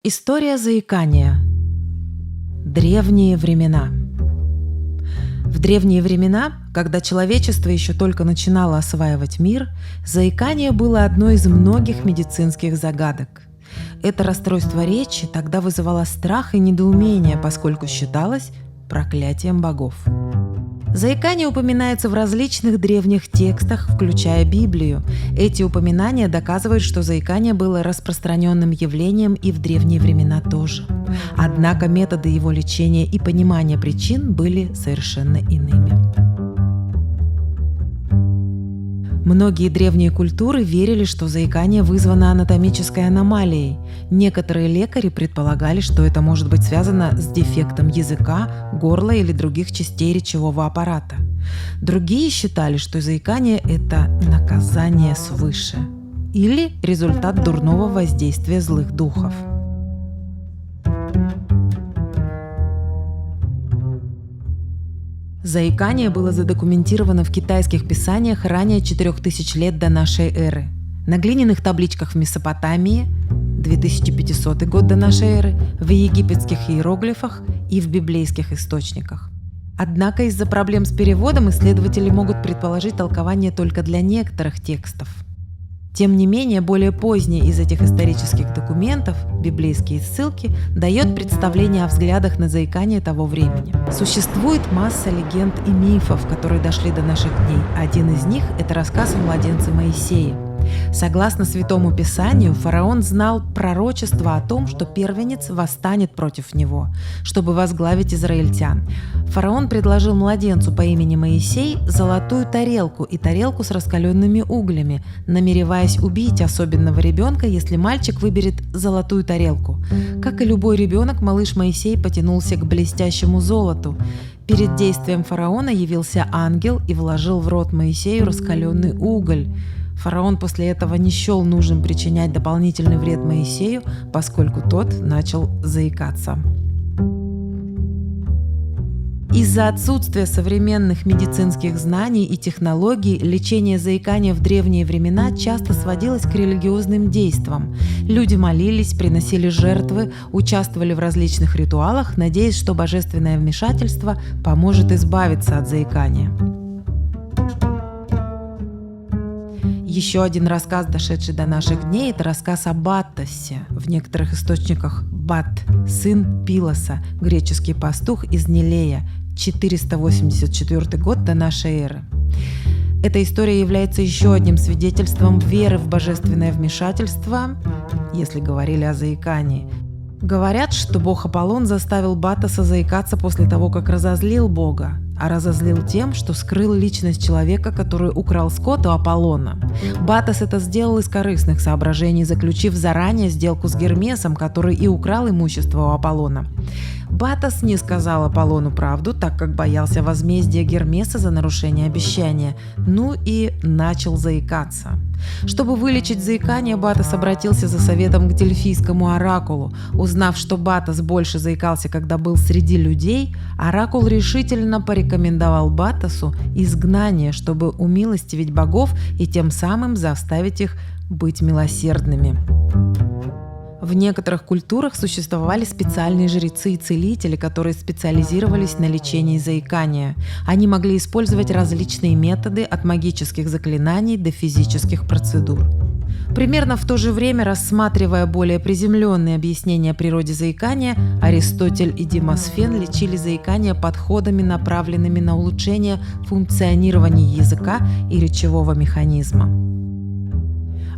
История заикания. Древние времена. В древние времена, когда человечество еще только начинало осваивать мир, заикание было одной из многих медицинских загадок. Это расстройство речи тогда вызывало страх и недоумение, поскольку считалось проклятием богов. Заикание упоминается в различных древних текстах, включая Библию. Эти упоминания доказывают, что заикание было распространенным явлением и в древние времена тоже. Однако методы его лечения и понимания причин были совершенно иными. Многие древние культуры верили, что заикание вызвано анатомической аномалией. Некоторые лекари предполагали, что это может быть связано с дефектом языка, горла или других частей речевого аппарата. Другие считали, что заикание – это наказание свыше или результат дурного воздействия злых духов. Заикание было задокументировано в китайских писаниях ранее 4000 лет до нашей эры. На глиняных табличках в Месопотамии 2500 год до нашей эры, в египетских иероглифах и в библейских источниках. Однако из-за проблем с переводом исследователи могут предположить толкование только для некоторых текстов. Тем не менее, более поздний из этих исторических документов, библейские ссылки, дает представление о взглядах на заикание того времени. Существует масса легенд и мифов, которые дошли до наших дней. Один из них – это рассказ о младенце Моисее. Согласно Святому Писанию, фараон знал пророчество о том, что первенец восстанет против него, чтобы возглавить израильтян. Фараон предложил младенцу по имени Моисей золотую тарелку и тарелку с раскаленными углями, намереваясь убить особенного ребенка, если мальчик выберет золотую тарелку. Как и любой ребенок, малыш Моисей потянулся к блестящему золоту. Перед действием фараона явился ангел и вложил в рот Моисею раскаленный уголь. Фараон после этого не счел нужным причинять дополнительный вред Моисею, поскольку тот начал заикаться. Из-за отсутствия современных медицинских знаний и технологий лечение заикания в древние времена часто сводилось к религиозным действиям. Люди молились, приносили жертвы, участвовали в различных ритуалах, надеясь, что божественное вмешательство поможет избавиться от заикания. Еще один рассказ, дошедший до наших дней, это рассказ о Баттасе. В некоторых источниках Бат, сын Пилоса, греческий пастух из Нелея, 484 год до нашей эры. Эта история является еще одним свидетельством веры в божественное вмешательство, если говорили о заикании. Говорят, что бог Аполлон заставил Баттаса заикаться после того, как разозлил бога, а разозлил тем, что скрыл личность человека, который украл скот у Аполлона. Баттас это сделал из корыстных соображений, заключив заранее сделку с Гермесом, который и украл имущество у Аполлона. Баттас не сказал Аполлону правду, так как боялся возмездия Гермеса за нарушение обещания, и начал заикаться. Чтобы вылечить заикание, Баттас обратился за советом к Дельфийскому оракулу. Узнав, что Баттас больше заикался, когда был среди людей, оракул решительно порекомендовал Баттасу изгнание, чтобы умилостивить богов и тем самым заставить их быть милосердными. В некоторых культурах существовали специальные жрецы и целители, которые специализировались на лечении заикания. Они могли использовать различные методы от магических заклинаний до физических процедур. Примерно в то же время, рассматривая более приземленные объяснения о природе заикания, Аристотель и Демосфен лечили заикание подходами, направленными на улучшение функционирования языка и речевого механизма.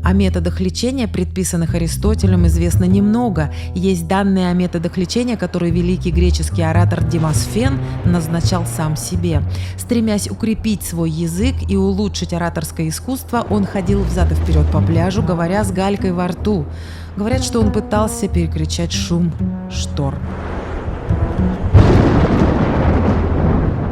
О методах лечения, предписанных Аристотелем, известно немного. Есть данные о методах лечения, которые великий греческий оратор Демосфен назначал сам себе. Стремясь укрепить свой язык и улучшить ораторское искусство, он ходил взад и вперед по пляжу, говоря с галькой во рту. Говорят, что он пытался перекричать шум шторм.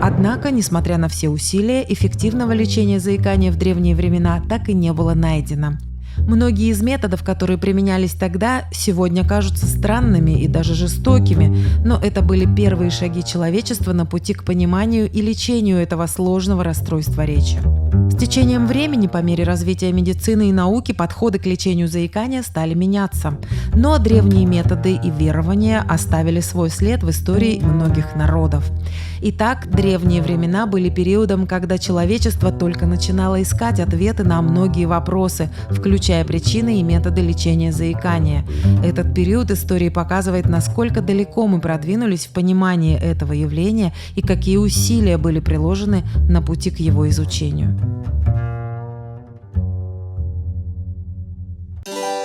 Однако, несмотря на все усилия, эффективного лечения заикания в древние времена так и не было найдено. Многие из методов, которые применялись тогда, сегодня кажутся странными и даже жестокими, но это были первые шаги человечества на пути к пониманию и лечению этого сложного расстройства речи. С течением времени, по мере развития медицины и науки, подходы к лечению заикания стали меняться. Но древние методы и верования оставили свой след в истории многих народов. Итак, древние времена были периодом, когда человечество только начинало искать ответы на многие вопросы, включая причины и методы лечения заикания. Этот период истории показывает, насколько далеко мы продвинулись в понимании этого явления и какие усилия были приложены на пути к его изучению.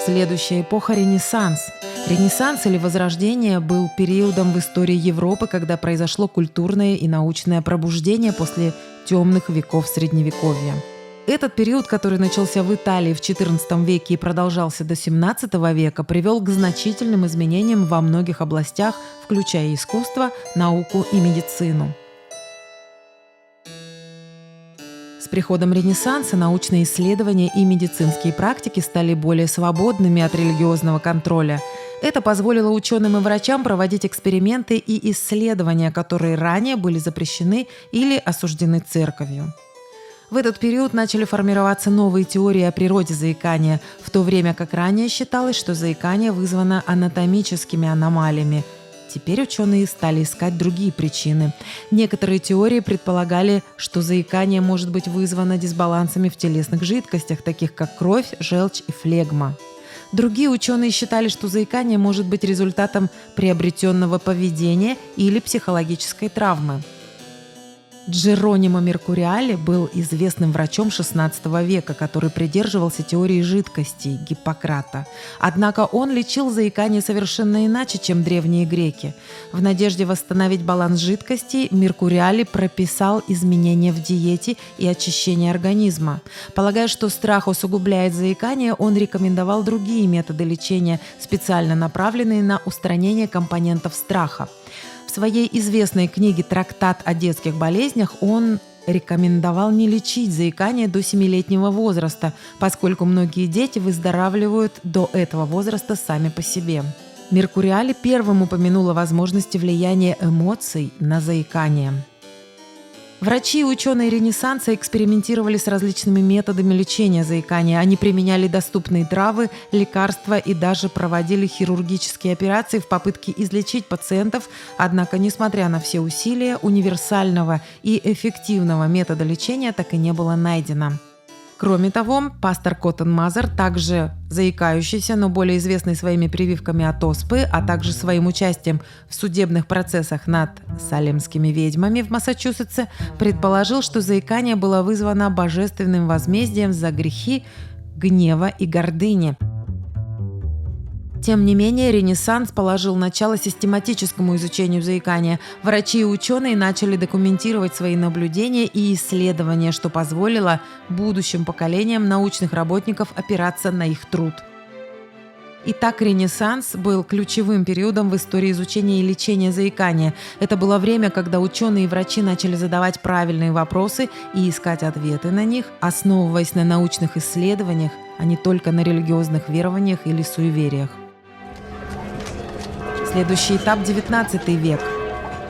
Следующая эпоха – Ренессанс. Ренессанс или Возрождение был периодом в истории Европы, когда произошло культурное и научное пробуждение после темных веков Средневековья. Этот период, который начался в Италии в XIV веке и продолжался до XVII века, привел к значительным изменениям во многих областях, включая искусство, науку и медицину. С приходом Ренессанса научные исследования и медицинские практики стали более свободными от религиозного контроля. Это позволило ученым и врачам проводить эксперименты и исследования, которые ранее были запрещены или осуждены церковью. В этот период начали формироваться новые теории о природе заикания, в то время как ранее считалось, что заикание вызвано анатомическими аномалиями. Теперь ученые стали искать другие причины. Некоторые теории предполагали, что заикание может быть вызвано дисбалансами в телесных жидкостях, таких как кровь, желчь и флегма. Другие ученые считали, что заикание может быть результатом приобретенного поведения или психологической травмы. Джеронимо Меркуриали был известным врачом XVI века, который придерживался теории жидкостей Гиппократа. Однако он лечил заикание совершенно иначе, чем древние греки. В надежде восстановить баланс жидкостей Меркуриали прописал изменения в диете и очищение организма. Полагая, что страх усугубляет заикание, он рекомендовал другие методы лечения, специально направленные на устранение компонентов страха. В своей известной книге «Трактат о детских болезнях» он рекомендовал не лечить заикание до 7-летнего возраста, поскольку многие дети выздоравливают до этого возраста сами по себе. Меркуриали первым упомянул о возможности влияния эмоций на заикание. Врачи и ученые Ренессанса экспериментировали с различными методами лечения заикания. Они применяли доступные травы, лекарства и даже проводили хирургические операции в попытке излечить пациентов. Однако, несмотря на все усилия, универсального и эффективного метода лечения так и не было найдено. Кроме того, пастор Коттон Мазер, также заикающийся, но более известный своими прививками от оспы, а также своим участием в судебных процессах над салемскими ведьмами в Массачусетсе, предположил, что заикание было вызвано божественным возмездием за грехи гнева и гордыни. Тем не менее, Ренессанс положил начало систематическому изучению заикания. Врачи и ученые начали документировать свои наблюдения и исследования, что позволило будущим поколениям научных работников опираться на их труд. Итак, Ренессанс был ключевым периодом в истории изучения и лечения заикания. Это было время, когда ученые и врачи начали задавать правильные вопросы и искать ответы на них, основываясь на научных исследованиях, а не только на религиозных верованиях или суевериях. Следующий этап – XIX век.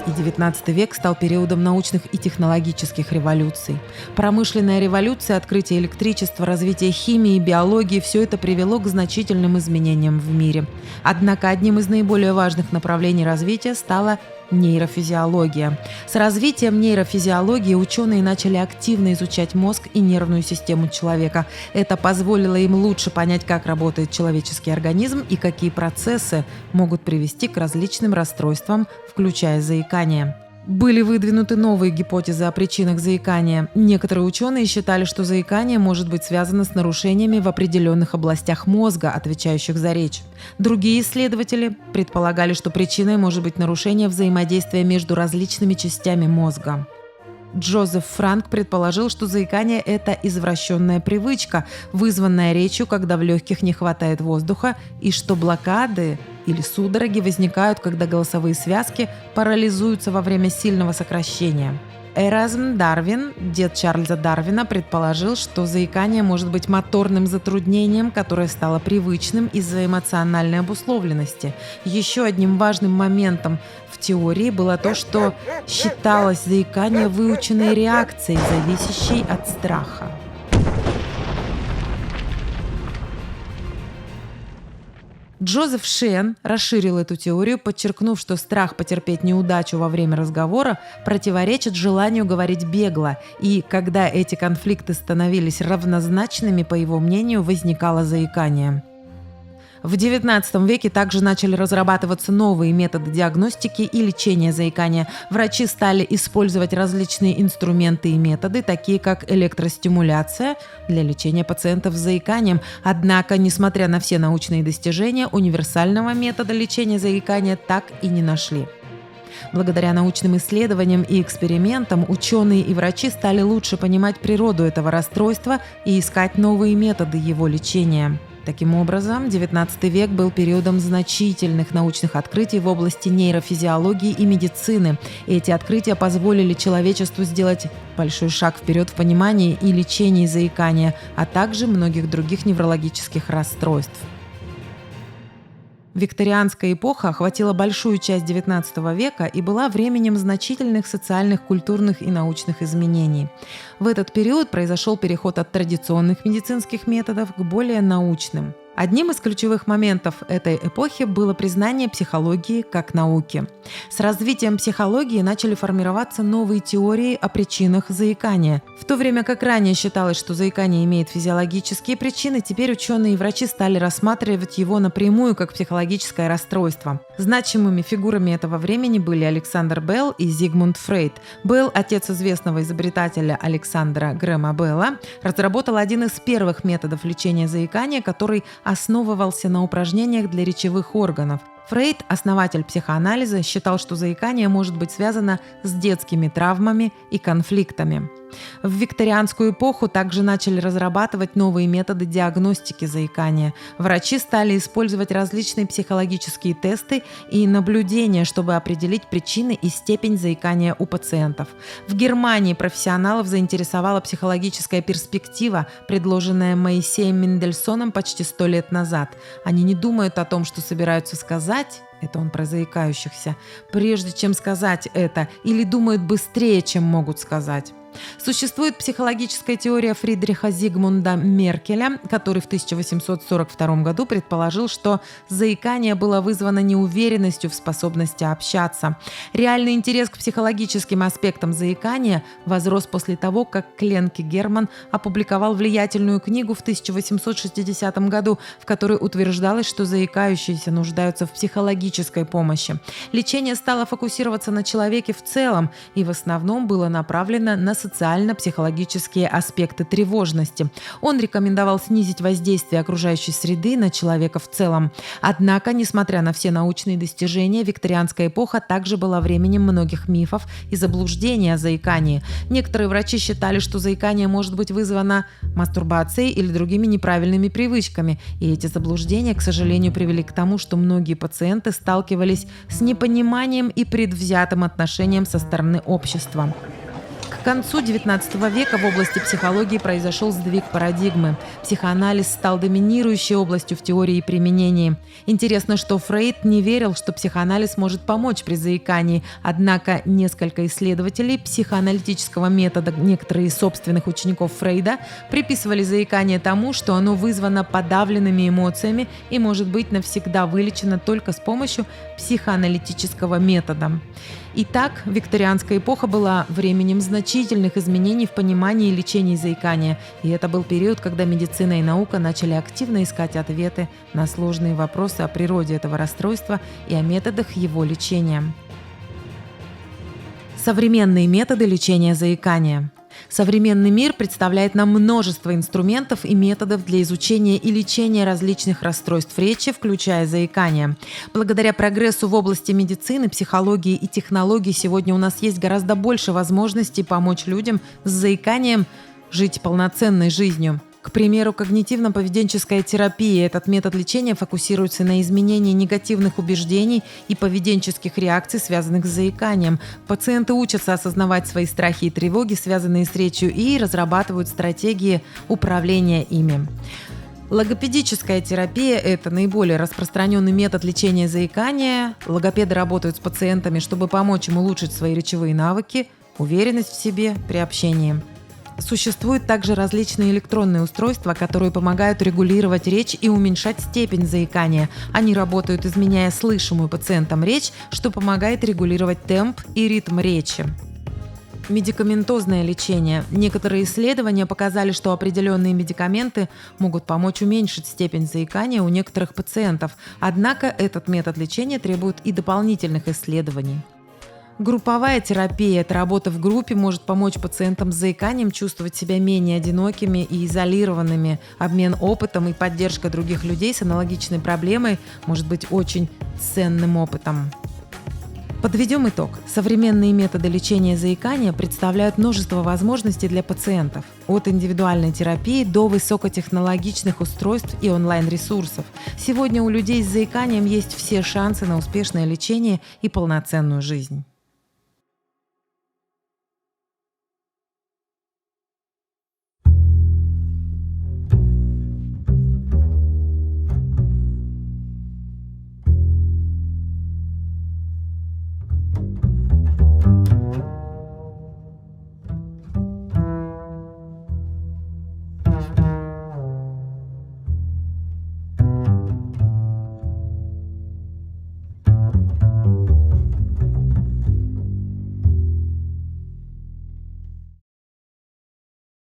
И XIX век стал периодом научных и технологических революций. Промышленная революция, открытие электричества, развитие химии и биологии – все это привело к значительным изменениям в мире. Однако одним из наиболее важных направлений развития стала нейрофизиология. С развитием нейрофизиологии ученые начали активно изучать мозг и нервную систему человека. Это позволило им лучше понять, как работает человеческий организм и какие процессы могут привести к различным расстройствам, включая заикание. Были выдвинуты новые гипотезы о причинах заикания. Некоторые ученые считали, что заикание может быть связано с нарушениями в определенных областях мозга, отвечающих за речь. Другие исследователи предполагали, что причиной может быть нарушение взаимодействия между различными частями мозга. Джозеф Франк предположил, что заикание – это извращенная привычка, вызванная речью, когда в легких не хватает воздуха, и что блокады или судороги возникают, когда голосовые связки парализуются во время сильного сокращения. Эразм Дарвин, дед Чарльза Дарвина, предположил, что заикание может быть моторным затруднением, которое стало привычным из-за эмоциональной обусловленности. Еще одним важным моментом в теории было то, что считалось заикание выученной реакцией, зависящей от страха. Джозеф Шен расширил эту теорию, подчеркнув, что страх потерпеть неудачу во время разговора противоречит желанию говорить бегло, и когда эти конфликты становились равнозначными, по его мнению, возникало заикание. В XIX веке также начали разрабатываться новые методы диагностики и лечения заикания. Врачи стали использовать различные инструменты и методы, такие как электростимуляция, для лечения пациентов с заиканием. Однако, несмотря на все научные достижения, универсального метода лечения заикания так и не нашли. Благодаря научным исследованиям и экспериментам ученые и врачи стали лучше понимать природу этого расстройства и искать новые методы его лечения. Таким образом, XIX век был периодом значительных научных открытий в области нейрофизиологии и медицины. И эти открытия позволили человечеству сделать большой шаг вперед в понимании и лечении заикания, а также многих других неврологических расстройств. Викторианская эпоха охватила большую часть XIX века и была временем значительных социальных, культурных и научных изменений. В этот период произошел переход от традиционных медицинских методов к более научным. Одним из ключевых моментов этой эпохи было признание психологии как науки. С развитием психологии начали формироваться новые теории о причинах заикания. В то время как ранее считалось, что заикание имеет физиологические причины, теперь ученые и врачи стали рассматривать его напрямую как психологическое расстройство. Значимыми фигурами этого времени были Александр Белл и Зигмунд Фрейд. Белл, отец известного изобретателя Александра Грэма Белла, разработал один из первых методов лечения заикания, который основывался на упражнениях для речевых органов. Фрейд, основатель психоанализа, считал, что заикание может быть связано с детскими травмами и конфликтами. В викторианскую эпоху также начали разрабатывать новые методы диагностики заикания. Врачи стали использовать различные психологические тесты и наблюдения, чтобы определить причины и степень заикания у пациентов. В Германии профессионалов заинтересовала психологическая перспектива, предложенная Моисеем Мендельсоном почти 100 лет назад. Они не думают о том, что собираются сказать, это он про заикающихся, прежде чем сказать это, или думают быстрее, чем могут сказать. Существует психологическая теория Фридриха Зигмунда Меркеля, который в 1842 году предположил, что заикание было вызвано неуверенностью в способности общаться. Реальный интерес к психологическим аспектам заикания возрос после того, как Кленки Герман опубликовал влиятельную книгу в 1860 году, в которой утверждалось, что заикающиеся нуждаются в психологической помощи. Лечение стало фокусироваться на человеке в целом и в основном было направлено на социально-психологические аспекты тревожности. Он рекомендовал снизить воздействие окружающей среды на человека в целом. Однако, несмотря на все научные достижения, викторианская эпоха также была временем многих мифов и заблуждений о заикании. Некоторые врачи считали, что заикание может быть вызвано мастурбацией или другими неправильными привычками. И эти заблуждения, к сожалению, привели к тому, что многие пациенты сталкивались с непониманием и предвзятым отношением со стороны общества. К концу XIX века в области психологии произошел сдвиг парадигмы. Психоанализ стал доминирующей областью в теории и применении. Интересно, что Фрейд не верил, что психоанализ может помочь при заикании, однако несколько исследователей психоаналитического метода, некоторые из собственных учеников Фрейда, приписывали заикание тому, что оно вызвано подавленными эмоциями и может быть навсегда вылечено только с помощью психоаналитического метода. Итак, викторианская эпоха была временем значительных изменений в понимании и лечении заикания, и это был период, когда медицина и наука начали активно искать ответы на сложные вопросы о природе этого расстройства и о методах его лечения. Современные методы лечения заикания. Современный мир представляет нам множество инструментов и методов для изучения и лечения различных расстройств речи, включая заикание. Благодаря прогрессу в области медицины, психологии и технологий сегодня у нас есть гораздо больше возможностей помочь людям с заиканием жить полноценной жизнью. К примеру, когнитивно-поведенческая терапия. Этот метод лечения фокусируется на изменении негативных убеждений и поведенческих реакций, связанных с заиканием. Пациенты учатся осознавать свои страхи и тревоги, связанные с речью, и разрабатывают стратегии управления ими. Логопедическая терапия – это наиболее распространенный метод лечения заикания. Логопеды работают с пациентами, чтобы помочь им улучшить свои речевые навыки, уверенность в себе при общении. Существуют также различные электронные устройства, которые помогают регулировать речь и уменьшать степень заикания. Они работают, изменяя слышимую пациентом речь, что помогает регулировать темп и ритм речи. Медикаментозное лечение. Некоторые исследования показали, что определенные медикаменты могут помочь уменьшить степень заикания у некоторых пациентов. Однако этот метод лечения требует и дополнительных исследований. Групповая терапия – это работа в группе, может помочь пациентам с заиканием чувствовать себя менее одинокими и изолированными. Обмен опытом и поддержка других людей с аналогичной проблемой может быть очень ценным опытом. Подведем итог. Современные методы лечения заикания представляют множество возможностей для пациентов. От индивидуальной терапии до высокотехнологичных устройств и онлайн-ресурсов. Сегодня у людей с заиканием есть все шансы на успешное лечение и полноценную жизнь.